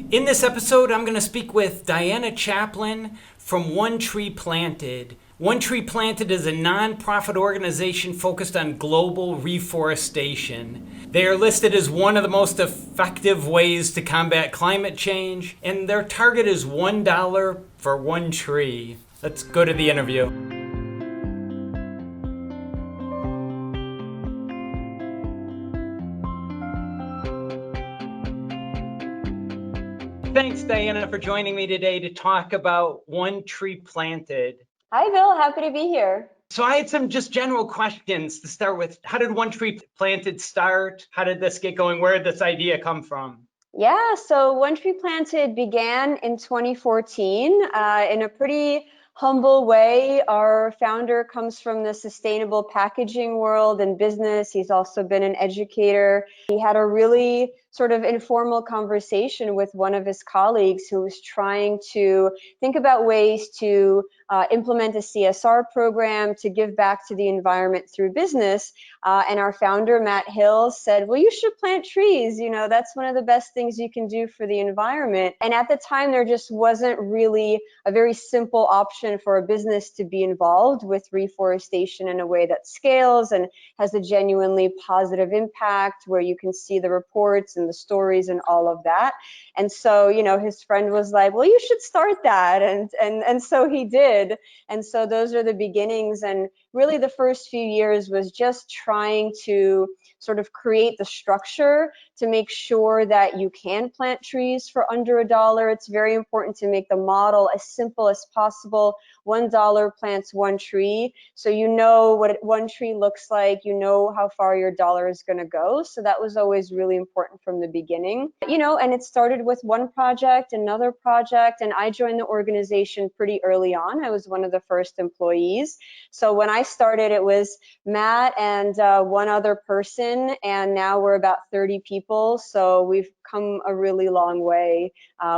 In this episode, I'm going to speak with Diana Chaplin from One Tree Planted. One Tree Planted is a nonprofit organization focused on global reforestation. They are listed as one of the most effective ways to combat climate change, and their target is $1 for one tree. Let's go to the interview. Thanks, Diana, for joining me today to talk about One Tree Planted. Hi, Bill. Happy to be here. So I had some just general questions to start with. How did One Tree Planted start? How did this get going? Where did this idea come from? Yeah, so One Tree Planted began in 2014 in a pretty humble way. Our founder comes from the sustainable packaging world and business. He's also been an educator. He had a really sort of informal conversation with one of his colleagues who was trying to think about ways to implement a CSR program to give back to the environment through business. And our founder, Matt Hill, said, well, you should plant trees. You know, that's one of the best things you can do for the environment. And at the time, there just wasn't really a very simple option for a business to be involved with reforestation in a way that scales and has a genuinely positive impact, where you can see the reports and the stories and all of that. And so, you know, his friend was like, well, you should start that. And so he did. And so those are the beginnings. And really the first few years was just trying to sort of create the structure to make sure that you can plant trees for under $1. It's very important to make the model as simple as possible. $1 plants one tree. So you know what one tree looks like, you know how far your dollar is going to go. So that was always really important from the beginning. You know, and it started with one project, another project, and I joined the organization pretty early on. I was one of the first employees. So when I started, it was Matt and one other person, and now we're about 30 people. So we've come a really long way.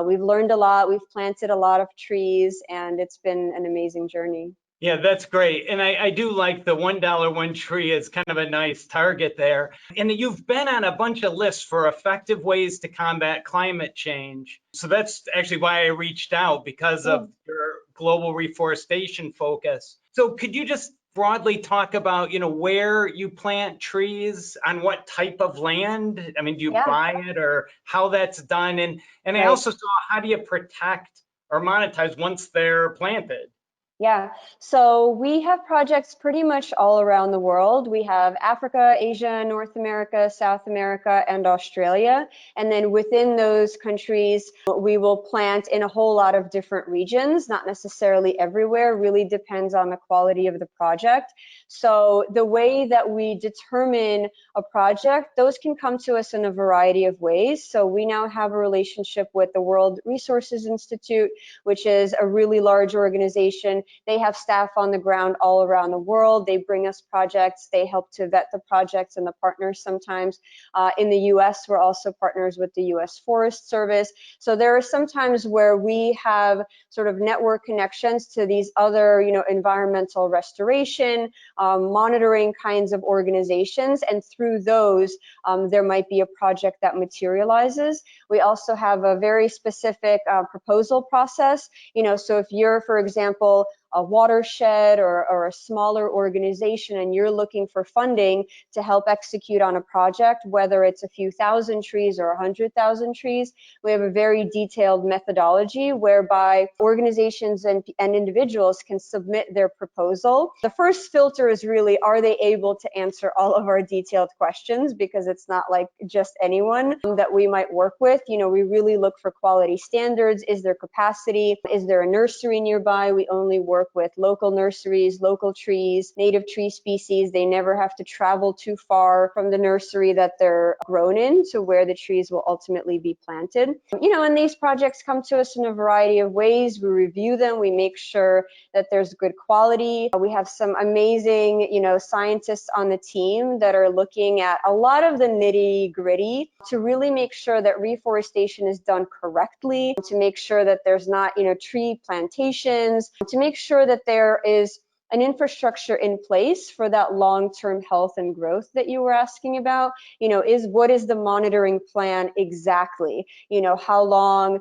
We've learned a lot, we've planted a lot of trees, and it's been an amazing journey. Yeah, that's great. And I do like the $1 one tree is kind of a nice target there. And you've been on a bunch of lists for effective ways to combat climate change. So that's actually why I reached out, because of your global reforestation focus. So could you just broadly talk about, you know, where you plant trees, on what type of land? I mean, do you buy it, or how that's done? And I also saw, how do you protect or monetize once they're planted? Yeah, so we have projects pretty much all around the world. We have Africa, Asia, North America, South America, and Australia. And then within those countries, we will plant in a whole lot of different regions, not necessarily everywhere, really depends on the quality of the project. So the way that we determine a project, those can come to us in a variety of ways. So we now have a relationship with the World Resources Institute, which is a really large organization. They have staff on the ground all around the world. They bring us projects. They help to vet the projects and the partners sometimes. In the US, we're also partners with the US Forest Service. So there are some times where we have sort of network connections to these other, you know, environmental restoration, monitoring kinds of organizations. And through those, there might be a project that materializes. We also have a very specific proposal process. You know, so if you're, for example, a watershed or a smaller organization, and you're looking for funding to help execute on a project, whether it's a few thousand trees or 100,000 trees, we have a very detailed methodology whereby organizations and individuals can submit their proposal. The first filter is really, are they able to answer all of our detailed questions? Because it's not like just anyone that we might work with. You know, we really look for quality standards. Is there capacity? Is there a nursery nearby? We only work with local nurseries, local trees, native tree species. They never have to travel too far from the nursery that they're grown in to where the trees will ultimately be planted. You know, and these projects come to us in a variety of ways. We review them. We make sure that there's good quality. We have some amazing, you know, scientists on the team that are looking at a lot of the nitty gritty to really make sure that reforestation is done correctly, to make sure that there's not, you know, tree plantations, to make sure that there is an infrastructure in place for that long-term health and growth that you were asking about. What is the monitoring plan exactly? How long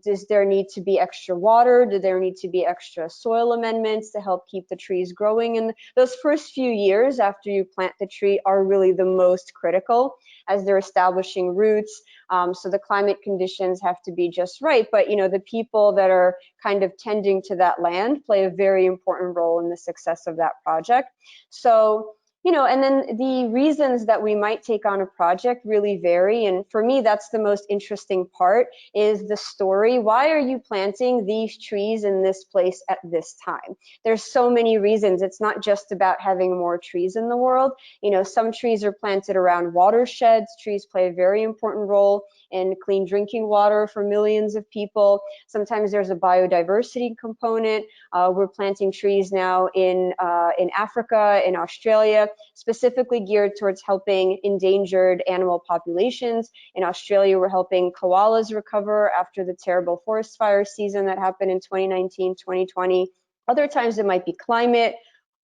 does there need to be extra water? Do there need to be extra soil amendments to help keep the trees growing? And those first few years after you plant the tree are really the most critical as they're establishing roots. So the climate conditions have to be just right, but the people that are kind of tending to that land play a very important role in the success of that project. So and then the reasons that we might take on a project really vary. And for me, that's the most interesting part, is the story. Why are you planting these trees in this place at this time? There's so many reasons. It's not just about having more trees in the world. Some trees are planted around watersheds. Trees play a very important role in clean drinking water for millions of people. Sometimes there's a biodiversity component. We're planting trees now in Africa, in Australia, specifically geared towards helping endangered animal populations. In Australia, we're helping koalas recover after the terrible forest fire season that happened in 2019, 2020. Other times it might be climate.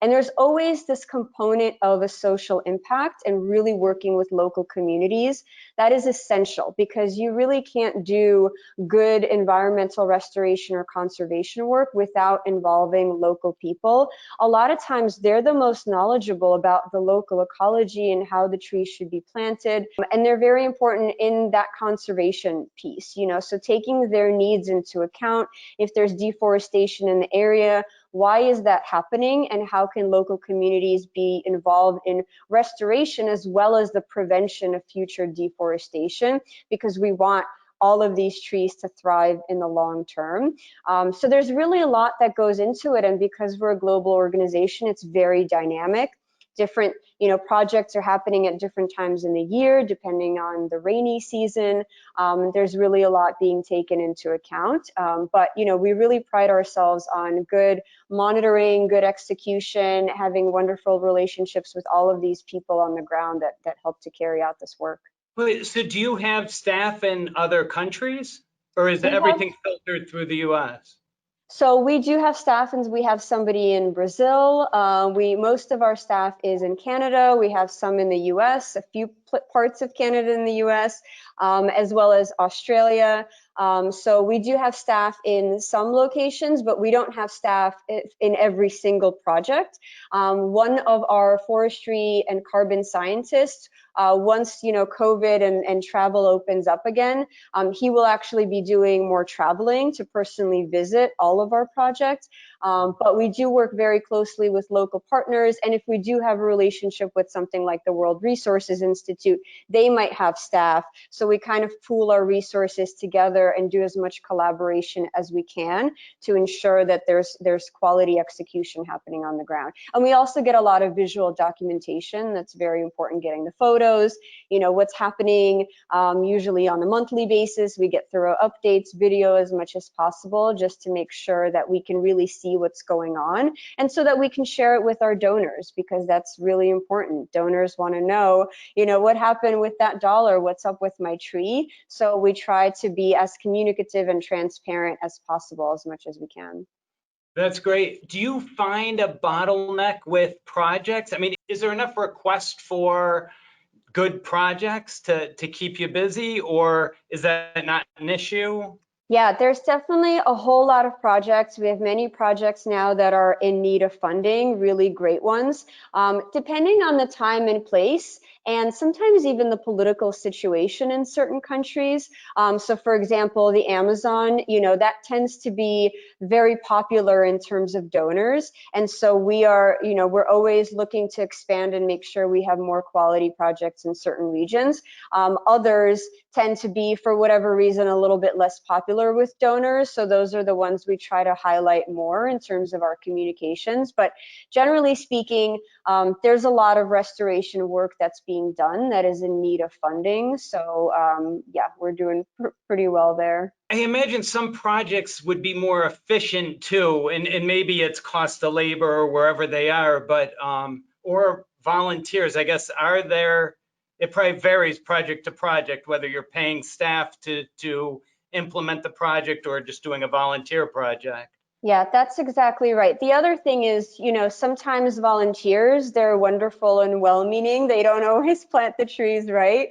And there's always this component of a social impact and really working with local communities. That is essential, because you really can't do good environmental restoration or conservation work without involving local people. A lot of times they're the most knowledgeable about the local ecology and how the trees should be planted. And they're very important in that conservation piece, so taking their needs into account. If there's deforestation in the area, why is that happening, and how can local communities be involved in restoration as well as the prevention of future deforestation, because we want all of these trees to thrive in the long term. So there's really a lot that goes into it, and because we're a global organization, it's very dynamic. Different projects are happening at different times in the year, depending on the rainy season. There's really a lot being taken into account. But we really pride ourselves on good monitoring, good execution, having wonderful relationships with all of these people on the ground that help to carry out this work. Wait, so do you have staff in other countries, or is We have everything filtered through the US? So we do have staff, and we have somebody in Brazil. Most of our staff is in Canada. We have some in the US, a few parts of Canada in the US, as well as Australia. So we do have staff in some locations, but we don't have staff in every single project. One of our forestry and carbon scientists, once COVID and travel opens up again, he will actually be doing more traveling to personally visit all of our projects. But we do work very closely with local partners, and if we do have a relationship with something like the World Resources Institute, they might have staff. So we kind of pool our resources together and do as much collaboration as we can to ensure that there's quality execution happening on the ground. And we also get a lot of visual documentation. That's very important, getting the photos, what's happening, usually on a monthly basis. We get thorough updates, video as much as possible, just to make sure that we can really see what's going on, and so that we can share it with our donors, because that's really important. Donors want to know, what happened with that dollar, what's up with my tree. So we try to be as communicative and transparent as possible, as much as we can. That's great. Do you find a bottleneck with projects? I mean, is there enough request for good projects to keep you busy, or is that not an issue? Yeah, there's definitely a whole lot of projects. We have many projects now that are in need of funding, really great ones. Depending on the time and place, and sometimes even the political situation in certain countries. So for example, the Amazon, that tends to be very popular in terms of donors. And so we're always looking to expand and make sure we have more quality projects in certain regions. Others tend to be, for whatever reason, a little bit less popular with donors. So those are the ones we try to highlight more in terms of our communications. But generally speaking, there's a lot of restoration work that's being done that is in need of funding. So yeah, we're doing pretty well there. I imagine some projects would be more efficient too, and maybe it's cost of labor or wherever they are, but or volunteers, I guess. It probably varies project to project, whether you're paying staff to implement the project or just doing a volunteer project. Yeah, that's exactly right. The other thing is, sometimes volunteers, they're wonderful and well-meaning. They don't always plant the trees, right?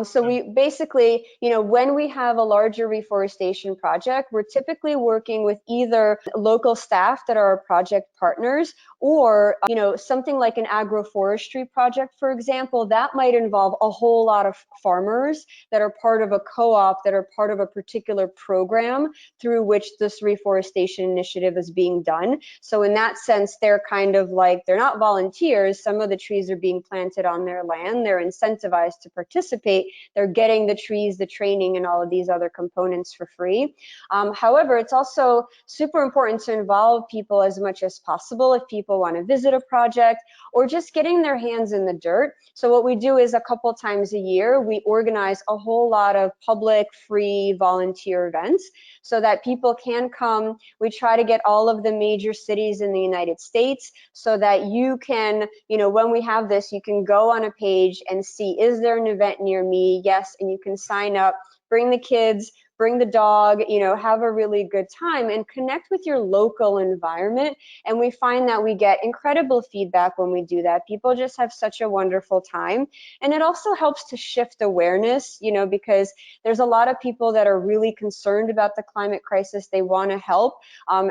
So we basically, when we have a larger reforestation project, we're typically working with either local staff that are our project partners, or, something like an agroforestry project, for example, that might involve a whole lot of farmers that are part of a co-op, that are part of a particular program through which this reforestation initiative is being done. So in that sense, they're kind of like, they're not volunteers. Some of the trees are being planted on their land. They're incentivized to participate. They're getting the trees, the training, and all of these other components for free. However, it's also super important to involve people as much as possible if people want to visit a project or just getting their hands in the dirt. So what we do is a couple times a year, we organize a whole lot of public, free, volunteer events so that people can come. We try to get all of the major cities in the United States so that you can, when we have this, you can go on a page and see, is there an event near me? Yes, and you can sign up, bring the kids, bring the dog, have a really good time and connect with your local environment. And we find that we get incredible feedback when we do that. People just have such a wonderful time. And it also helps to shift awareness, because there's a lot of people that are really concerned about the climate crisis. They want to help.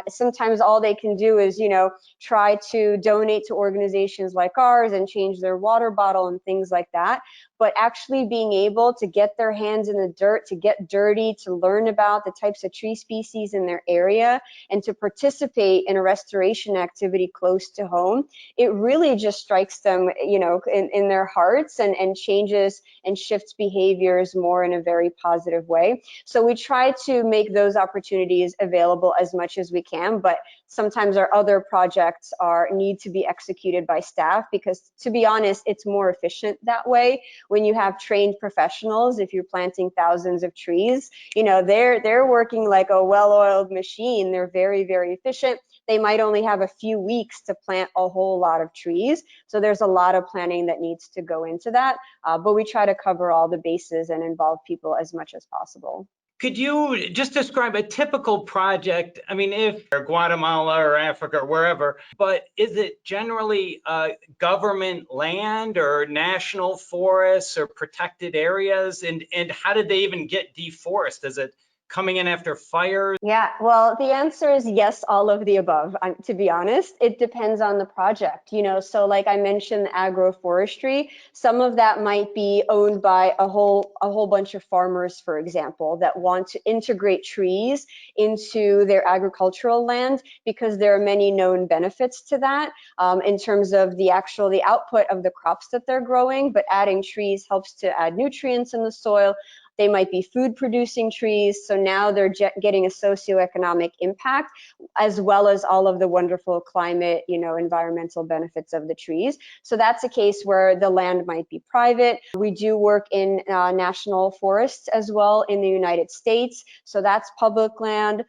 Sometimes all they can do is, try to donate to organizations like ours and change their water bottle and things like that. But actually being able to get their hands in the dirt, to get dirty, to learn about the types of tree species in their area, and to participate in a restoration activity close to home, it really just strikes them, in their hearts and changes and shifts behaviors more in a very positive way. So we try to make those opportunities available as much as we can, but sometimes our other projects need to be executed by staff because, to be honest, it's more efficient that way. When you have trained professionals, if you're planting thousands of trees, they're working like a well-oiled machine. They're very, very efficient. They might only have a few weeks to plant a whole lot of trees. So there's a lot of planning that needs to go into that. But we try to cover all the bases and involve people as much as possible. Could you just describe a typical project? I mean, if Guatemala or Africa or wherever, but is it generally government land or national forests or protected areas? And how did they even get deforested? Is it coming in after fires? Yeah, well, the answer is yes, all of the above. To be honest, it depends on the project, so like I mentioned, agroforestry, some of that might be owned by a whole bunch of farmers, for example, that want to integrate trees into their agricultural land because there are many known benefits to that in terms of the output of the crops that they're growing, but adding trees helps to add nutrients in the soil. They might be food producing trees. So now they're getting a socioeconomic impact as well as all of the wonderful climate, environmental benefits of the trees. So that's a case where the land might be private. We do work in national forests as well in the United States. So that's public land.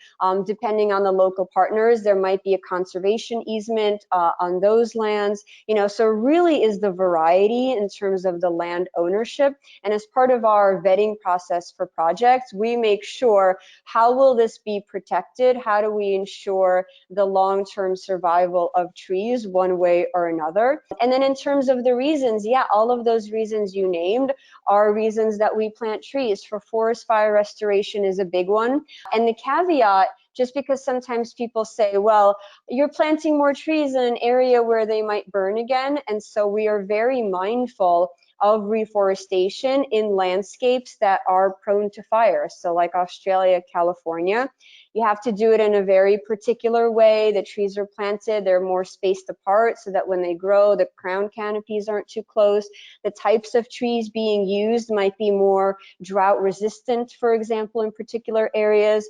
Depending on the local partners, there might be a conservation easement on those lands. So really is the variety in terms of the land ownership. And as part of our vetting process for projects, we make sure, how will this be protected? How do we ensure the long-term survival of trees one way or another? And then in terms of the reasons, yeah, all of those reasons you named are reasons that we plant trees. For forest fire restoration is a big one. And the caveat, just because sometimes people say, well, you're planting more trees in an area where they might burn again. And so we are very mindful of reforestation in landscapes that are prone to fire. So like Australia, California, you have to do it in a very particular way. The trees are planted, they're more spaced apart so that when they grow, the crown canopies aren't too close. The types of trees being used might be more drought resistant, for example, in particular areas.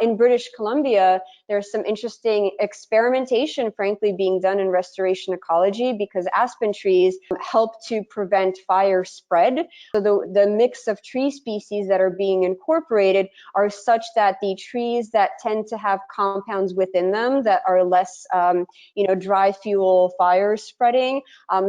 In British Columbia, there's some interesting experimentation, frankly, being done in restoration ecology because aspen trees help to prevent fire spread. So the mix of tree species that are being incorporated are such that the trees that tend to have compounds within them that are less, dry fuel fire spreading,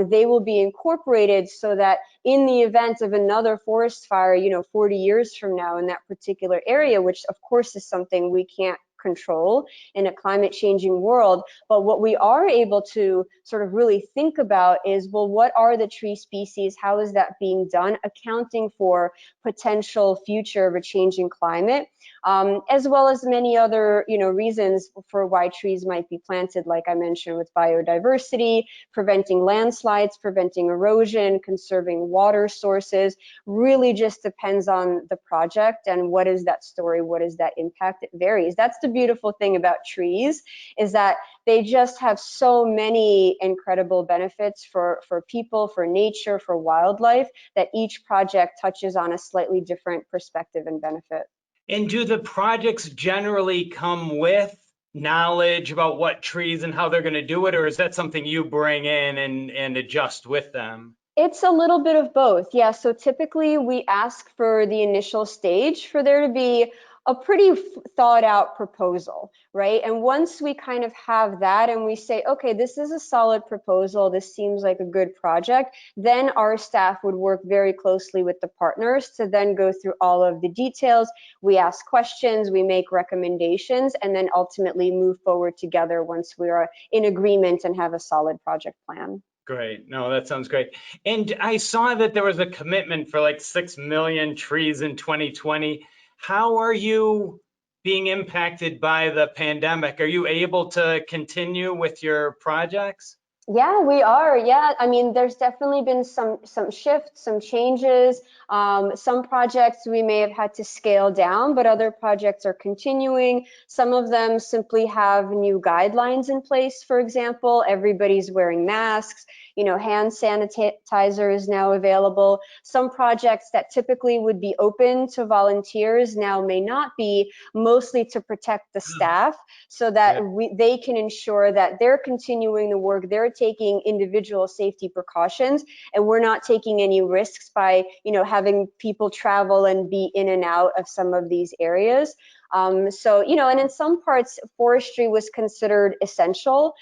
they will be incorporated so that in the event of another forest fire, 40 years from now in that particular area, which of course is something we can't control in a climate changing world. But what we are able to sort of really think about is, well, what are the tree species? How is that being done? Accounting for potential future of a changing climate, as well as many other, reasons for why trees might be planted, like I mentioned, with biodiversity, preventing landslides, preventing erosion, conserving water sources. Really just depends on the project and what is that story, what is that impact. It varies. That's the beautiful thing about trees, is that they just have so many incredible benefits for people, for nature, for wildlife, that each project touches on a slightly different perspective and benefit. And do the projects generally come with knowledge about what trees and how they're going to do it, or is that something you bring in and adjust with them? It's a little bit of both. Yeah, so typically we ask for the initial stage for there to be a pretty thought out proposal, right? And once we kind of have that and we say, okay, this is a solid proposal, this seems like a good project, then our staff would work very closely with the partners to then go through all of the details. We ask questions, we make recommendations, and then ultimately move forward together once we are in agreement and have a solid project plan. Great. No, that sounds great. And I saw that there was a commitment for like 6 million trees in 2020. How are you being impacted by the pandemic? Are you able to continue with your projects? Yeah, we are. Yeah, I mean, there's definitely been some shifts, some changes. Some projects we may have had to scale down, but other projects are continuing. Some of them simply have new guidelines in place. For example, everybody's wearing masks. Hand sanitizer is now available. Some projects that typically would be open to volunteers now may not be, mostly to protect the staff, so that they can ensure that they're continuing the work, they're taking individual safety precautions, and we're not taking any risks by, having people travel and be in and out of some of these areas. So, and in some parts, forestry was considered essential.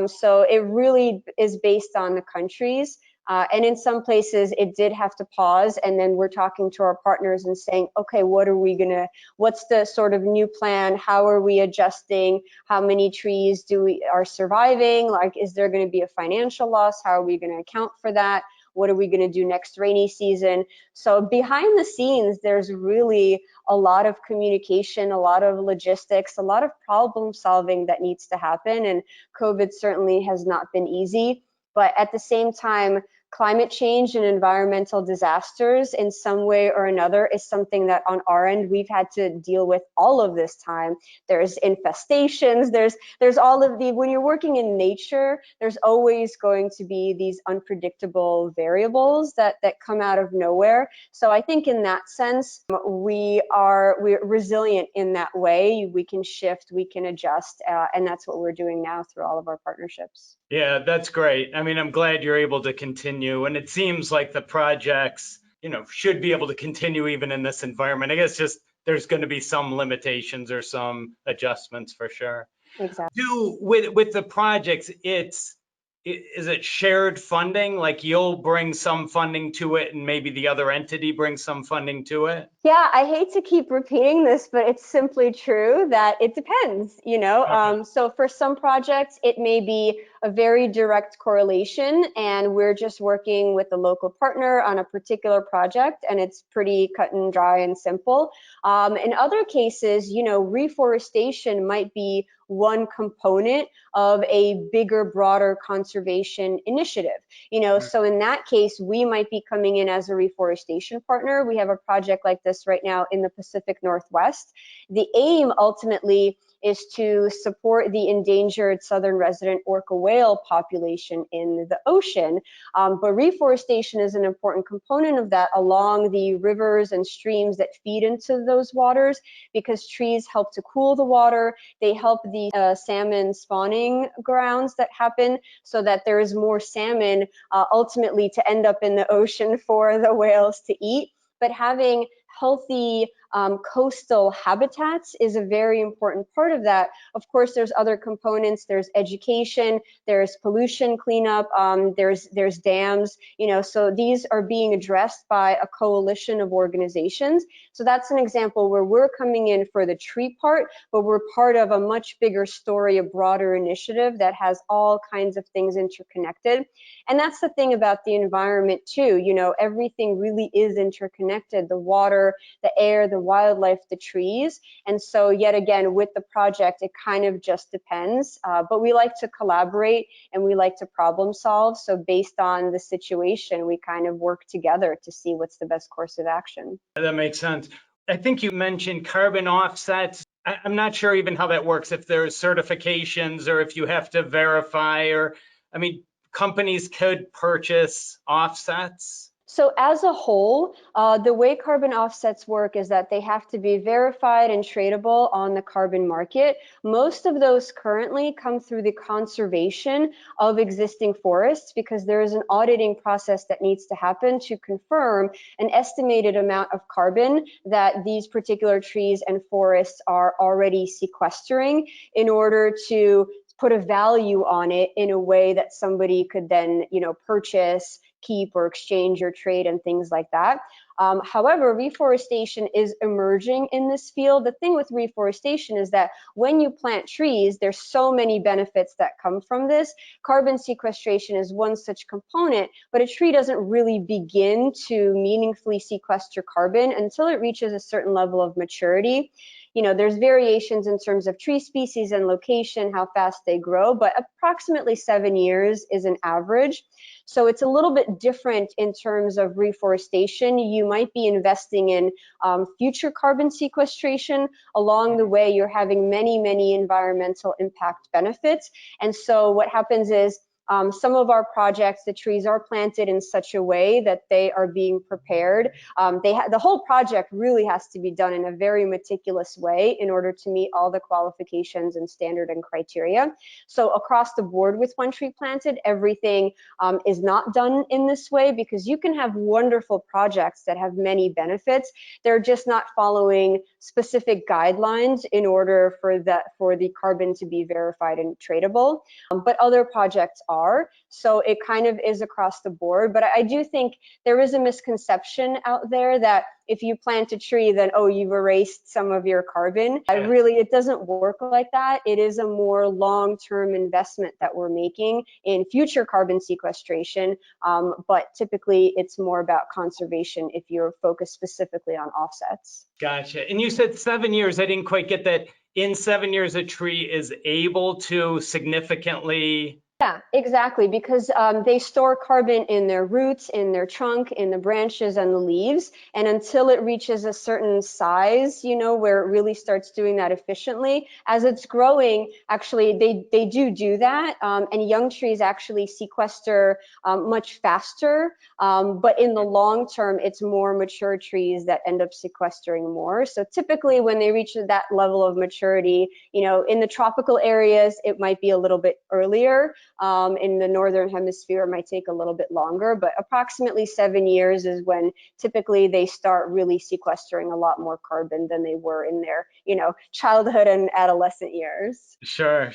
So it really is based on the countries. And in some places, it did have to pause. And then we're talking to our partners and saying, okay, what's the sort of new plan? How are we adjusting? How many trees are surviving? Like, is there going to be a financial loss? How are we going to account for that? What are we going to do next rainy season? So behind the scenes, there's really a lot of communication, a lot of logistics, a lot of problem solving that needs to happen. And COVID certainly has not been easy. But at the same time, climate change and environmental disasters in some way or another is something that on our end we've had to deal with all of this time. There's infestations, there's all of when you're working in nature, there's always going to be these unpredictable variables that come out of nowhere. So I think in that sense, we're resilient in that way. We can shift, we can adjust, and that's what we're doing now through all of our partnerships. Yeah, that's great. I mean, I'm glad you're able to continue, and it seems like the projects, should be able to continue even in this environment. I guess just there's going to be some limitations or some adjustments for sure. Exactly. With the projects, is it shared funding? Like you'll bring some funding to it and maybe the other entity brings some funding to it? Yeah, I hate to keep repeating this, but it's simply true that it depends, Okay. So for some projects, it may be a very direct correlation, and we're just working with the local partner on a particular project, and it's pretty cut and dry and simple. In other cases, reforestation might be one component of a bigger, broader conservation initiative. So in that case, we might be coming in as a reforestation partner. We have a project like this right now in the Pacific Northwest. The aim ultimately is to support the endangered southern resident orca whale population in the ocean. But reforestation is an important component of that along the rivers and streams that feed into those waters, because trees help to cool the water. They help the salmon spawning grounds that happen, so that there is more salmon ultimately to end up in the ocean for the whales to eat. But having healthy Coastal habitats is a very important part of that. Of course, there's other components. There's education, there's pollution cleanup, there's dams, so these are being addressed by a coalition of organizations. So that's an example where we're coming in for the tree part, but we're part of a much bigger story, a broader initiative that has all kinds of things interconnected. And that's the thing about the environment too, everything really is interconnected: the water, the air, the wildlife, the trees. And so yet again, with the project, it kind of just depends, but we like to collaborate and we like to problem solve. So based on the situation, we kind of work together to see what's the best course of action. That makes sense. I think you mentioned carbon offsets. I'm not sure even how that works, if there's certifications or if you have to verify, or, companies could purchase offsets. So as a whole, the way carbon offsets work is that they have to be verified and tradable on the carbon market. Most of those currently come through the conservation of existing forests, because there is an auditing process that needs to happen to confirm an estimated amount of carbon that these particular trees and forests are already sequestering, in order to put a value on it in a way that somebody could then, purchase, keep, or exchange or trade and things like that. However, reforestation is emerging in this field. The thing with reforestation is that when you plant trees, there's so many benefits that come from this. Carbon sequestration is one such component, but a tree doesn't really begin to meaningfully sequester carbon until it reaches a certain level of maturity. There's variations in terms of tree species and location, how fast they grow, but approximately 7 years is an average. So it's a little bit different in terms of reforestation. You might be investing in future carbon sequestration. Along the way, you're having many, many environmental impact benefits. And so what happens is, some of our projects, the trees are planted in such a way that they are being prepared. The whole project really has to be done in a very meticulous way in order to meet all the qualifications and standard and criteria. So across the board with One Tree Planted, everything is not done in this way, because you can have wonderful projects that have many benefits. They're just not following specific guidelines in order for the carbon to be verified and tradable. But other projects are. So it kind of is across the board. But I do think there is a misconception out there that if you plant a tree, then, oh, you've erased some of your carbon. Yeah. Really, it doesn't work like that. It is a more long-term investment that we're making in future carbon sequestration. But typically, it's more about conservation if you're focused specifically on offsets. Gotcha. And you said 7 years. I didn't quite get that. In 7 years, a tree is able to significantly... Yeah, exactly, because they store carbon in their roots, in their trunk, in the branches and the leaves. And until it reaches a certain size, where it really starts doing that efficiently, as it's growing, actually, they do that. And young trees actually sequester much faster. But in the long term, it's more mature trees that end up sequestering more. So typically when they reach that level of maturity, in the tropical areas, it might be a little bit earlier. In the northern hemisphere, it might take a little bit longer, but approximately 7 years is when typically they start really sequestering a lot more carbon than they were in their, childhood and adolescent years. Sure.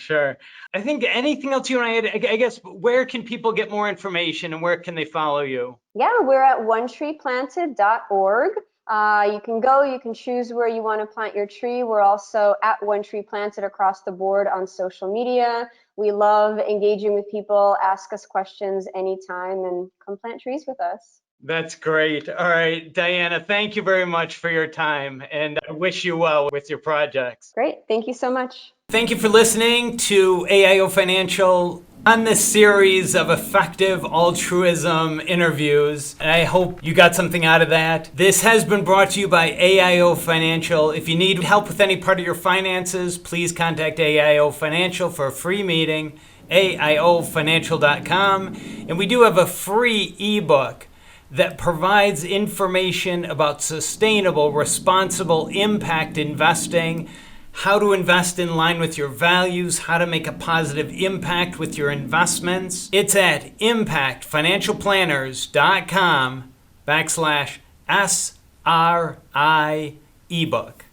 I think anything else you want to add? I guess, where can people get more information and where can they follow you? Yeah, we're at onetreeplanted.org. You can go, you can choose where you want to plant your tree. We're also at One Tree Planted across the board on social media. We love engaging with people. Ask us questions anytime and come plant trees with us. That's great. All right, Diana, thank you very much for your time, and I wish you well with your projects. Great. Thank you so much. Thank you for listening to AIO Financial on this series of effective altruism interviews. And I hope you got something out of that. This has been brought to you by AIO Financial. If you need help with any part of your finances, please contact AIO Financial for a free meeting, aiofinancial.com. And we do have a free ebook that provides information about sustainable, responsible impact investing, how to invest in line with your values, how to make a positive impact with your investments. It's at impactfinancialplanners.com/SRIP. ebook.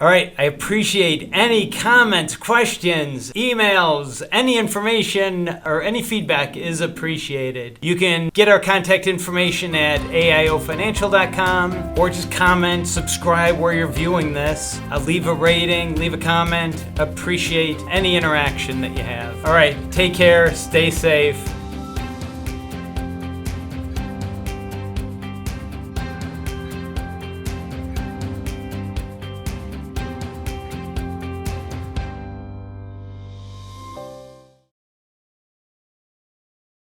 All right, I appreciate any comments, questions, emails, any information or any feedback is appreciated. You can get our contact information at aiofinancial.com or just comment, subscribe where you're viewing this. Leave a rating, leave a comment. Appreciate any interaction that you have. All right, take care, stay safe.